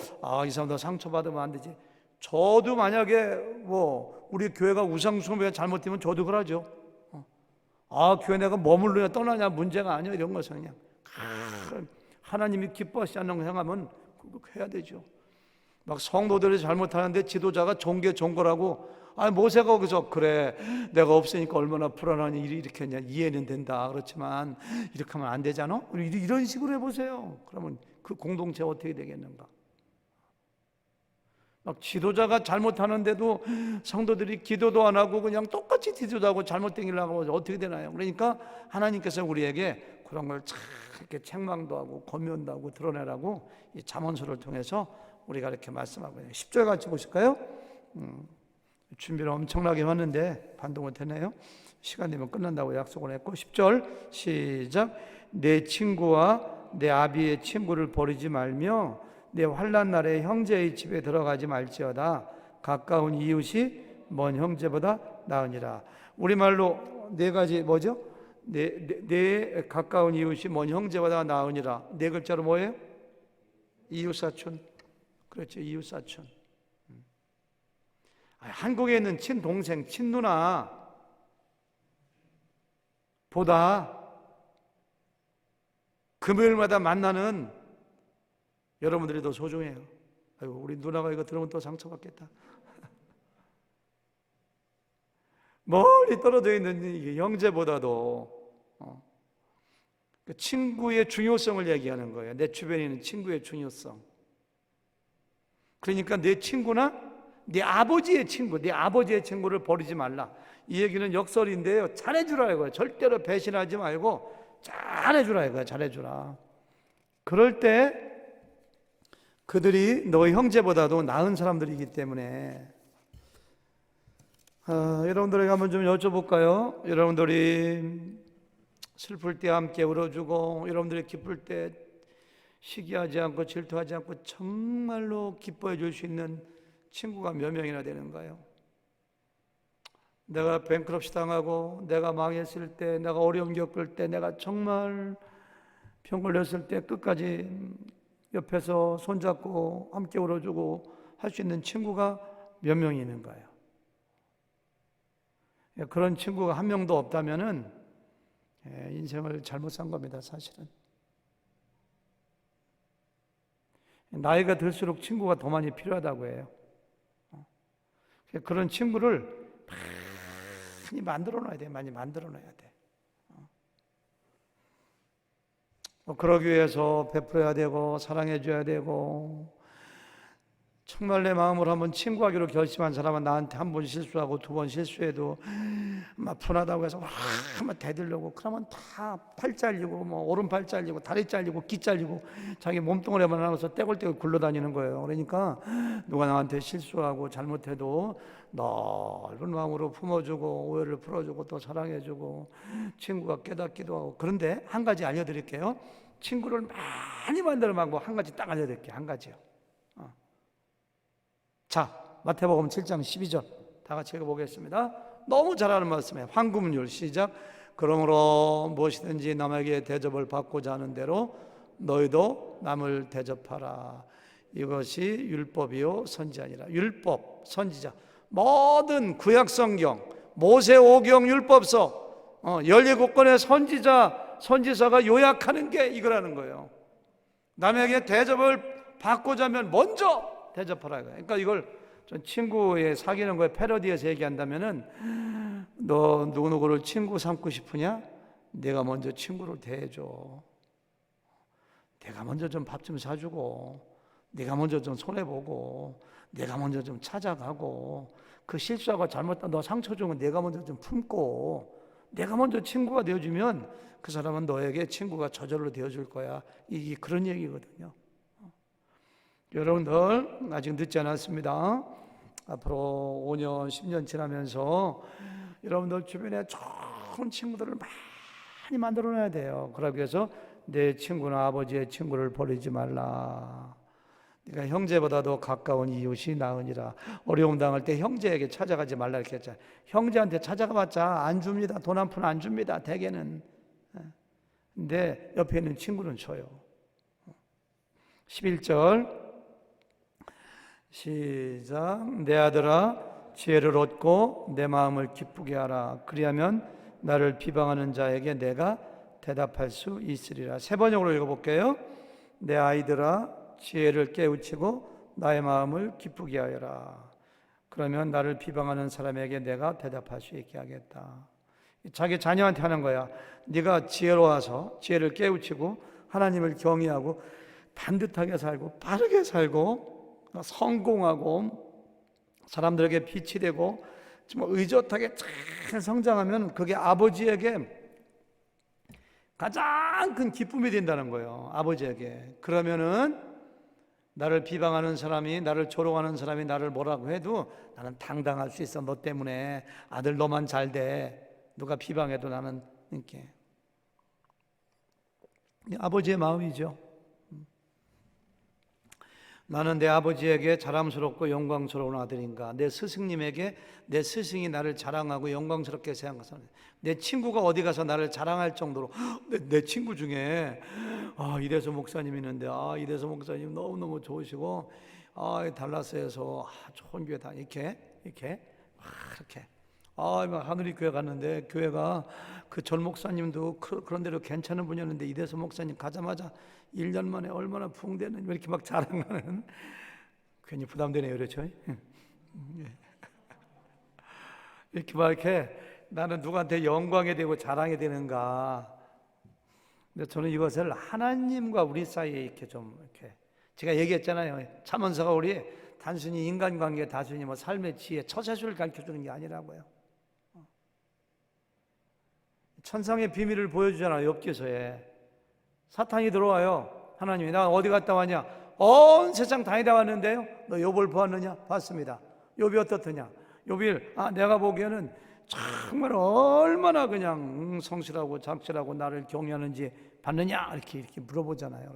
이 사람들 상처받으면 안 되지. 저도 만약에 우리 교회가 우상숭배가 잘못되면 저도 그러죠. 교회 내가 머물러야 떠나냐 문제가 아니야, 이런 것은 그냥 하나님이 기뻐하시지 않는 거 행하면 그거 해야 되죠. 막 성도들이 잘못하는데 지도자가 종교라고 모세가 거기서 그래 내가 없으니까 얼마나 불안하니 이렇게 했냐, 이해는 된다. 그렇지만 이렇게 하면 안 되잖아. 이런 식으로 해보세요. 그러면 그 공동체 어떻게 되겠는가? 막 지도자가 잘못하는데도 성도들이 기도도 안 하고 그냥 똑같이 지도자하고 잘못된 일을 하고 어떻게 되나요? 그러니까 하나님께서 우리에게 그런 걸 이렇게 책망도 하고 권면도 하고 드러내라고 이 잠언서를 통해서 우리가 이렇게 말씀하고 있어요. 10절 같이 보실까요? 준비를 엄청나게 했는데 반도 못했네요. 시간 되면 끝난다고 약속을 했고 10절 시작. 내 친구와 내 아비의 친구를 버리지 말며 내 환난 날에 형제의 집에 들어가지 말지어다. 가까운 이웃이 먼 형제보다 나으니라. 우리말로 네 가지 뭐죠? 내 가까운 이웃이 먼 형제보다 나으니라. 네 글자로 뭐예요? 이웃사촌. 그렇죠, 이웃사촌. 한국에 있는 친동생, 친누나 보다 금요일마다 만나는 여러분들이 더 소중해요. 아이고, 우리 누나가 이거 들으면 또 상처받겠다. 멀리 떨어져 있는 형제보다도 그 친구의 중요성을 얘기하는 거예요. 내 주변에 있는 친구의 중요성. 그러니까 내 친구나 네 아버지의 친구, 네 아버지의 친구를 버리지 말라. 이 얘기는 역설인데요. 잘해주라 이거예요. 절대로 배신하지 말고 잘해주라 이거예요. 잘해주라. 그럴 때 그들이 너의 형제보다도 나은 사람들이기 때문에 여러분들에게 한번 좀 여쭤볼까요? 여러분들이 슬플 때 함께 울어주고 여러분들이 기쁠 때 시기하지 않고 질투하지 않고 정말로 기뻐해 줄 수 있는 친구가 몇 명이나 되는가요? 내가 뱅크럽시 당하고 내가 망했을 때, 내가 어려움 겪을 때, 내가 정말 병 걸렸을 때 끝까지 옆에서 손잡고 함께 울어주고 할 수 있는 친구가 몇 명이 있는 거예요. 그런 친구가 한 명도 없다면은 인생을 잘못 산 겁니다, 사실은. 나이가 들수록 친구가 더 많이 필요하다고 해요. 그런 친구를 많이 만들어 놔야 돼. 많이 만들어 놔야 돼. 그러기 위해서 베풀어야 되고 사랑해 줘야 되고, 정말 내 마음으로 한번 친구하기로 결심한 사람은 나한테 한 번 실수하고 두 번 실수해도 막 분하다고 해서 막 대들려고, 그러면 다 팔 잘리고 뭐 오른팔 잘리고 다리 잘리고 귀 잘리고 자기 몸뚱아리만 나눠서 떼굴떼굴 굴러다니는 거예요. 그러니까 누가 나한테 실수하고 잘못해도 넓은 마음으로 품어주고 오해를 풀어주고 또 사랑해주고 친구가 깨닫기도 하고. 그런데 한 가지 알려드릴게요. 친구를 많이 만들어 말고 한 가지 딱 알려드릴게요. 한 가지요. 자, 마태복음 7장 12절 다 같이 읽어보겠습니다. 너무 잘하는 말씀이에요. 황금률 시작. 그러므로 무엇이든지 남에게 대접을 받고자 하는 대로 너희도 남을 대접하라. 이것이 율법이요 선지자니라. 율법, 선지자, 모든 구약성경, 모세오경 율법서 17권의 선지서가 요약하는 게 이거라는 거예요. 남에게 대접을 받고자 하면 먼저 대접하라. 그러니까 이걸 좀 친구의 사귀는 거에 패러디해서 얘기한다면은, 너 누구누구를 친구 삼고 싶으냐? 내가 먼저 친구를 대해줘. 내가 먼저 좀 밥 좀 사주고, 내가 먼저 좀 손해보고, 내가 먼저 좀 찾아가고, 그 실수하고 잘못한 너 상처 준 건 내가 먼저 좀 품고, 내가 먼저 친구가 되어주면 그 사람은 너에게 친구가 저절로 되어줄 거야. 이게 그런 얘기거든요. 여러분들 아직 늦지 않았습니다. 앞으로 5년, 10년 지나면서 여러분들 주변에 좋은 친구들을 많이 만들어놔야 돼요. 그러기 위해서 내 친구나 아버지의 친구를 버리지 말라. 네가 형제보다도 가까운 이웃이 나으니라. 어려움 당할 때 형제에게 찾아가지 말라 이렇게 했잖아요. 형제한테 찾아가봤자 안 줍니다. 돈 한 푼 안 줍니다. 대개는. 근데 옆에 있는 친구는 줘요. 11절 시작. 내 아들아 지혜를 얻고 내 마음을 기쁘게 하라. 그리하면 나를 비방하는 자에게 내가 대답할 수 있으리라. 세 번역으로 읽어볼게요. 내 아이들아 지혜를 깨우치고 나의 마음을 기쁘게 하여라. 그러면 나를 비방하는 사람에게 내가 대답할 수 있게 하겠다. 자기 자녀한테 하는 거야. 네가 지혜로워서 지혜를 깨우치고 하나님을 경외하고 반듯하게 살고 바르게 살고 성공하고 사람들에게 빛이 되고 정말 의젓하게 잘 성장하면 그게 아버지에게 가장 큰 기쁨이 된다는 거예요. 아버지에게. 그러면은 나를 비방하는 사람이, 나를 조롱하는 사람이 나를 뭐라고 해도 나는 당당할 수 있어. 너 때문에 아들 너만 잘 돼. 누가 비방해도 나는 이렇게. 아버지의 마음이죠. 나는 내 아버지에게 자랑스럽고 영광스러운 아들인가? 내 스승님에게 내 스승이 나를 자랑하고 영광스럽게 생각하는, 내 친구가 어디 가서 나를 자랑할 정도로 내 친구 중에 이래서 목사님 있는데 이래서 목사님 너무너무 좋으시고 달라스에서 좋은 교회 다 이렇게 하늘이 교회 갔는데 교회가 그 전 목사님도 그런 대로 괜찮은 분이었는데 이래서 목사님 가자마자 1년 만에 얼마나 붕대는 이렇게 막 자랑하는, 괜히 부담되네요. 그렇죠? 이렇게 나는 누구한테 영광이 되고 자랑이 되는가. 근데 저는 이것을 하나님과 우리 사이에 이렇게 제가 얘기했잖아요. 차문서가 우리 단순히 인간관계, 단순히 뭐 삶의 지혜, 처세술을 가르쳐주는 게 아니라고요. 천상의 비밀을 보여주잖아요. 욥기서에 사탄이 들어와요. 하나님이 나 어디 갔다 왔냐? 온 세상 다니다 왔는데요. 너 욥을 보았느냐? 봤습니다. 욥이 어떻더냐? 욥이 내가 보기에는 정말 얼마나 그냥 성실하고 착실하고 나를 경외하는지 봤느냐? 이렇게 물어보잖아요.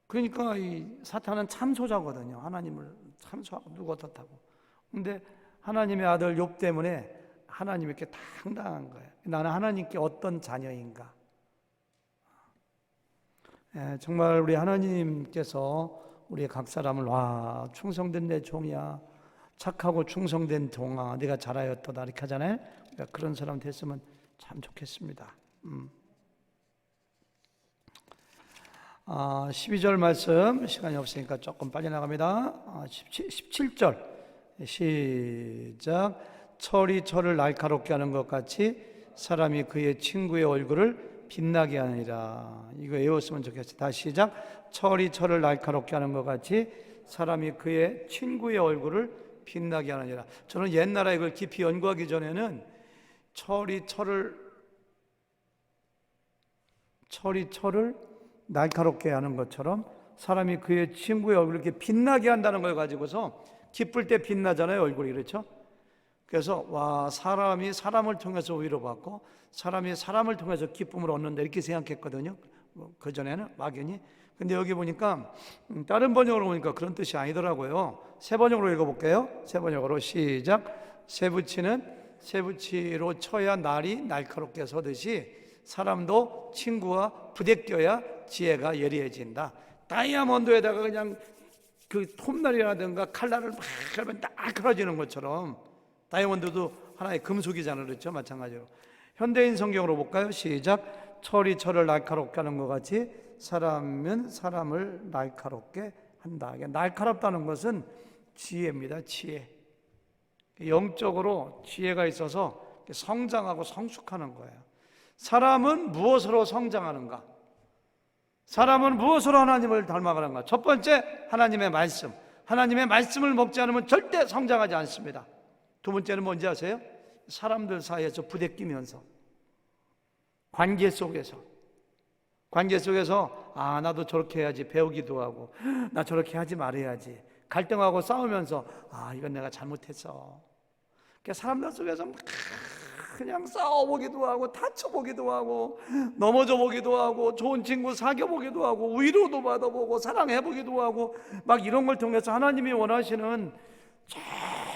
그러니까 이 사탄은 참소자거든요. 하나님을 참소하고 누구 어떻다고. 근데 하나님의 아들 욥 때문에 하나님이 이렇게 당당한 거예요. 나는 하나님께 어떤 자녀인가? 정말 우리 하나님께서 우리 각 사람을 와 충성된 내 종이야, 착하고 충성된 종아 네가 잘하였도다 이렇게 하잖아요. 그러니까 그런 사람 됐으면 참 좋겠습니다. 12절 말씀 시간이 없으니까 조금 빨리 나갑니다. 17절 시작. 철이 철을 날카롭게 하는 것 같이 사람이 그의 친구의 얼굴을 빛나게 하니라. 이거 외웠으면 좋겠어요. 다시 시작. 철이 철을 날카롭게 하는 것 같이 사람이 그의 친구의 얼굴을 빛나게 하느니라. 저는 옛날에 이걸 깊이 연구하기 전에는 철이 철을 날카롭게 하는 것처럼 사람이 그의 친구의 얼굴을 이렇게 빛나게 한다는 걸 가지고서 기쁠 때 빛나잖아요, 얼굴이. 그렇죠? 그래서 와, 사람이 사람을 통해서 위로받고 사람이 사람을 통해서 기쁨을 얻는다 이렇게 생각했거든요. 그전에는 막연히. 근데 여기 보니까 다른 번역으로 보니까 그런 뜻이 아니더라고요. 세 번역으로 읽어볼게요. 세 번역으로 시작. 쇠붙이는 쇠붙이로 쳐야 날이 날카롭게 서듯이 사람도 친구와 부대껴야 지혜가 예리해진다. 다이아몬드에다가 그냥 그 톱날이라든가 칼날을 막 하면 날카로워지는 것처럼 다이아몬드도 하나의 금속이잖아요. 그렇죠? 마찬가지로 현대인 성경으로 볼까요? 시작. 철이 철을 날카롭게 하는 것 같이 사람은 사람을 날카롭게 한다. 날카롭다는 것은 지혜입니다. 지혜. 영적으로 지혜가 있어서 성장하고 성숙하는 거예요. 사람은 무엇으로 성장하는가? 사람은 무엇으로 하나님을 닮아가는가? 첫 번째, 하나님의 말씀. 하나님의 말씀을 먹지 않으면 절대 성장하지 않습니다. 두 번째는 뭔지 아세요? 사람들 사이에서 부대끼면서 관계 속에서 나도 저렇게 해야지 배우기도 하고 나 저렇게 하지 말아야지 갈등하고 싸우면서 이건 내가 잘못했어. 그러니까 사람들 속에서 그냥 싸워보기도 하고 다쳐보기도 하고 넘어져 보기도 하고 좋은 친구 사귀어보기도 하고 위로도 받아보고 사랑해보기도 하고 막 이런 걸 통해서 하나님이 원하시는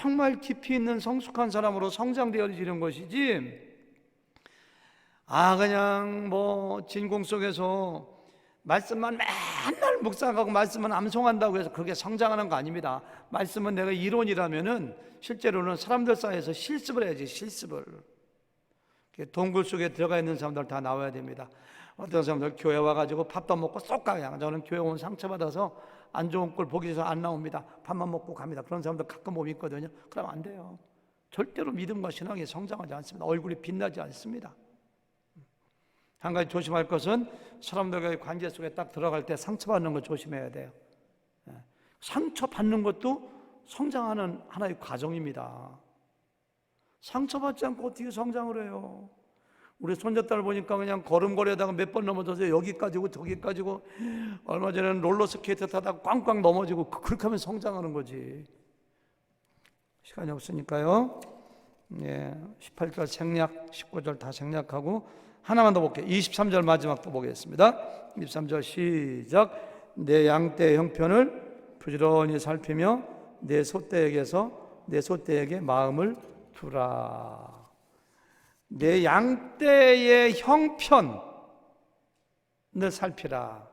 정말 깊이 있는 성숙한 사람으로 성장되어지는 것이지, 그냥 뭐 진공 속에서 말씀만 맨날 묵상하고 말씀만 암송한다고 해서 그게 성장하는 거 아닙니다. 말씀은 내가 이론이라면은 실제로는 사람들 사이에서 실습을 해야지. 실습을. 동굴 속에 들어가 있는 사람들 다 나와야 됩니다. 어떤 사람들 교회 와가지고 밥도 먹고 쏙 가요. 저는 교회 오면 상처받아서 안 좋은 꼴 보기 위해서 안 나옵니다. 밥만 먹고 갑니다. 그런 사람들 가끔 보면 있거든요. 그러면 안 돼요. 절대로 믿음과 신앙이 성장하지 않습니다. 얼굴이 빛나지 않습니다. 한 가지 조심할 것은 사람들과의 관계 속에 딱 들어갈 때 상처받는 거 조심해야 돼요. 상처받는 것도 성장하는 하나의 과정입니다. 상처받지 않고 어떻게 성장을 해요? 우리 손자딸 보니까 그냥 걸음걸이하다가 몇 번 넘어져서 여기까지고 저기까지고, 얼마 전에는 롤러스케이트 타다가 꽝꽝 넘어지고, 그렇게 하면 성장하는 거지. 시간이 없으니까요. 18절 생략, 19절 다 생략하고 하나만 더 볼게요. 23절 마지막도 보겠습니다. 23절 시작. 내 양떼의 형편을 부지런히 살피며 내 소떼에게 마음을 두라. 내 양떼의 형편을 살피라.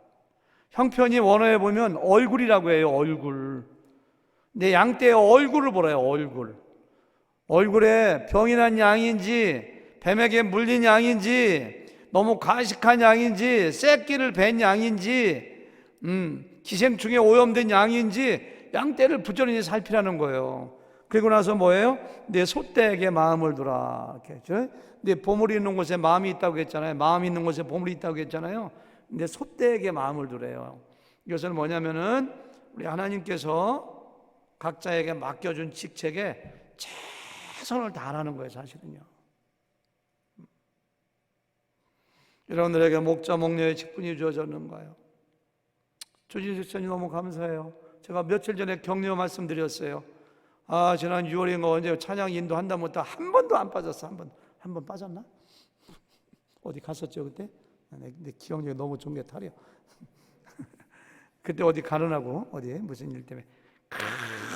형편이 원어에 보면 얼굴이라고 해요. 얼굴. 내 양떼의 얼굴을 보라요. 얼굴에 병이 난 양인지 뱀에게 물린 양인지 너무 과식한 양인지 새끼를 벤 양인지 기생충에 오염된 양인지 양떼를 부지런히 살피라는 거예요. 그리고 나서 뭐예요? 내 소떼에게 마음을 두라. 이렇게. 내 보물이 있는 곳에 마음이 있다고 했잖아요. 마음이 있는 곳에 보물이 있다고 했잖아요. 내 소떼에게 마음을 두래요. 이것은 뭐냐면은 우리 하나님께서 각자에게 맡겨준 직책에 최선을 다하는 거예요. 사실은요. 여러분들에게 목자 목녀의 직분이 주어졌는가요? 주신 직분이 너무 감사해요. 제가 며칠 전에 격려 말씀드렸어요. 지난 6월인가 언제 찬양 인도한다 못해 한 번도 안 빠졌어. 한 번 빠졌나? 어디 갔었죠 그때? 내 기억력이 너무 좋은 게 탈이야. 그때 어디 가느냐고, 어디 무슨 일 때문에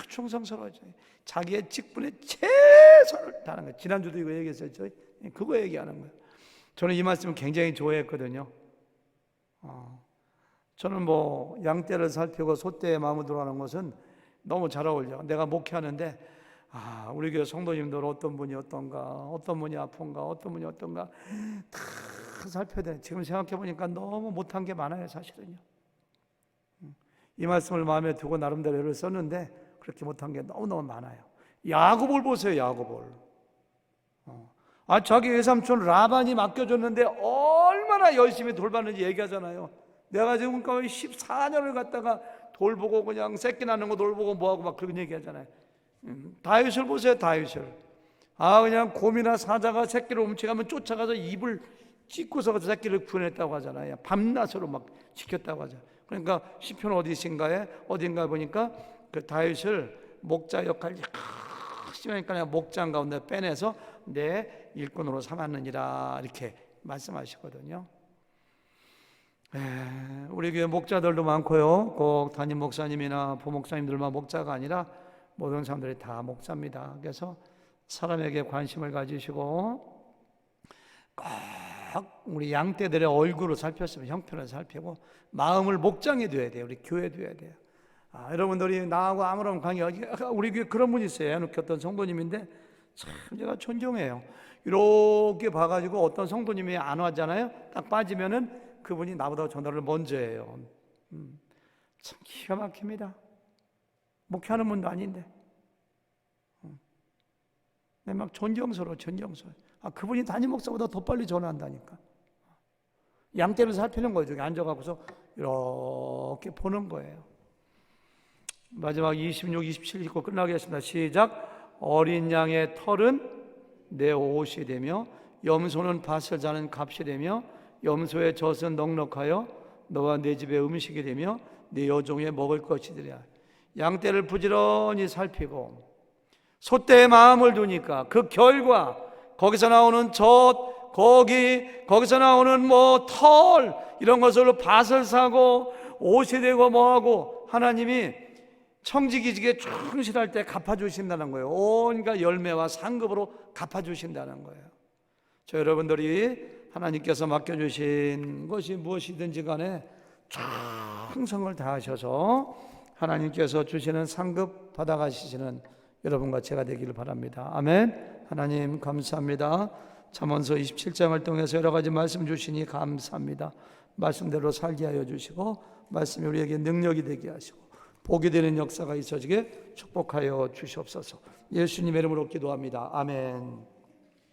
충성스러워져. 자기의 직분에 최선을 다하는 거예요. 지난주도 이거 얘기했었죠. 그거 얘기하는 거예요. 저는 이 말씀을 굉장히 좋아했거든요. 저는 뭐 양떼를 살피고 소떼의 마음을 들어가는 것은 너무 잘 어울려. 내가 목회하는데 우리 교회 성도님들 어떤 분이 어떤가, 어떤 분이 아픈가, 어떤 분이 어떤가 다 살펴야 돼. 지금 생각해 보니까 너무 못한 게 많아요, 사실은요. 이 말씀을 마음에 두고 나름대로 애를 썼는데 그렇게 못한 게 너무너무 많아요. 야곱을 보세요, 야곱을. 자기 외삼촌 라반이 맡겨줬는데 얼마나 열심히 돌봤는지 얘기하잖아요. 내가 지금 거의 14년을 갖다가 돌보고 그냥 새끼 낳는 거 돌보고 뭐하고 막 그런 얘기하잖아요. 다윗을 보세요, 다윗을. 그냥 곰이나 사자가 새끼를 훔쳐가면 쫓아가서 입을 찢고서 새끼를 구원했다고 하잖아요. 밤낮으로 막 지켰다고 하죠. 그러니까 시편 어딘가에 보니까 그 다윗을 목자 역할이 심하니까 내가 목장 가운데 빼내서 내 일꾼으로 삼았느니라 이렇게 말씀하시거든요. 우리 교회 목자들도 많고요. 꼭 담임 목사님이나 부목사님들만 목자가 아니라 모든 사람들이 다 목자입니다. 그래서 사람에게 관심을 가지시고 꼭 우리 양떼들의 얼굴을 살폈으면 형편을 살피고 마음을 목장해 둬야 돼요. 우리 교회에 둬야 돼요. 여러분들이 나하고 아무런 관계, 우리 교회 그런 분이 있어요. 해놓기 어떤 성도님인데 참 제가 존경해요. 이렇게 봐가지고 어떤 성도님이 안 왔잖아요. 딱 빠지면은 그분이 나보다 전화를 먼저 해요. 참 기가 막힙니다. 목회하는 분도 아닌데. 막 존경스러워. 그분이 담임 목사보다 더 빨리 전화한다니까. 양떼를 살피는 거예요. 저기 앉아가고서 이렇게 보는 거예요. 마지막 26, 27 읽고 끝나겠습니다. 시작. 어린 양의 털은 내 옷이 되며 염소는 밭을 자는 값이 되며 염소의 젖은 넉넉하여 너와 내 집의 음식이 되며 네 여종의 먹을 것이되리라. 양떼를 부지런히 살피고 소떼의 마음을 두니까 그 결과 거기서 나오는 젖, 거기서 나오는 털 이런 것으로 밭을 사고 옷이 되고 뭐하고 하나님이 청지기지게 충실할 때 갚아주신다는 거예요. 온갖 열매와 상급으로 갚아주신다는 거예요. 저 여러분들이 하나님께서 맡겨주신 것이 무엇이든지 간에 충성을 다하셔서 하나님께서 주시는 상급 받아가시는 여러분과 제가 되기를 바랍니다. 아멘. 하나님 감사합니다. 잠언서 27장을 통해서 여러 가지 말씀 주시니 감사합니다. 말씀대로 살게 하여 주시고 말씀이 우리에게 능력이 되게 하시고 복이 되는 역사가 있어지게 축복하여 주시옵소서. 예수님의 이름으로 기도합니다. 아멘.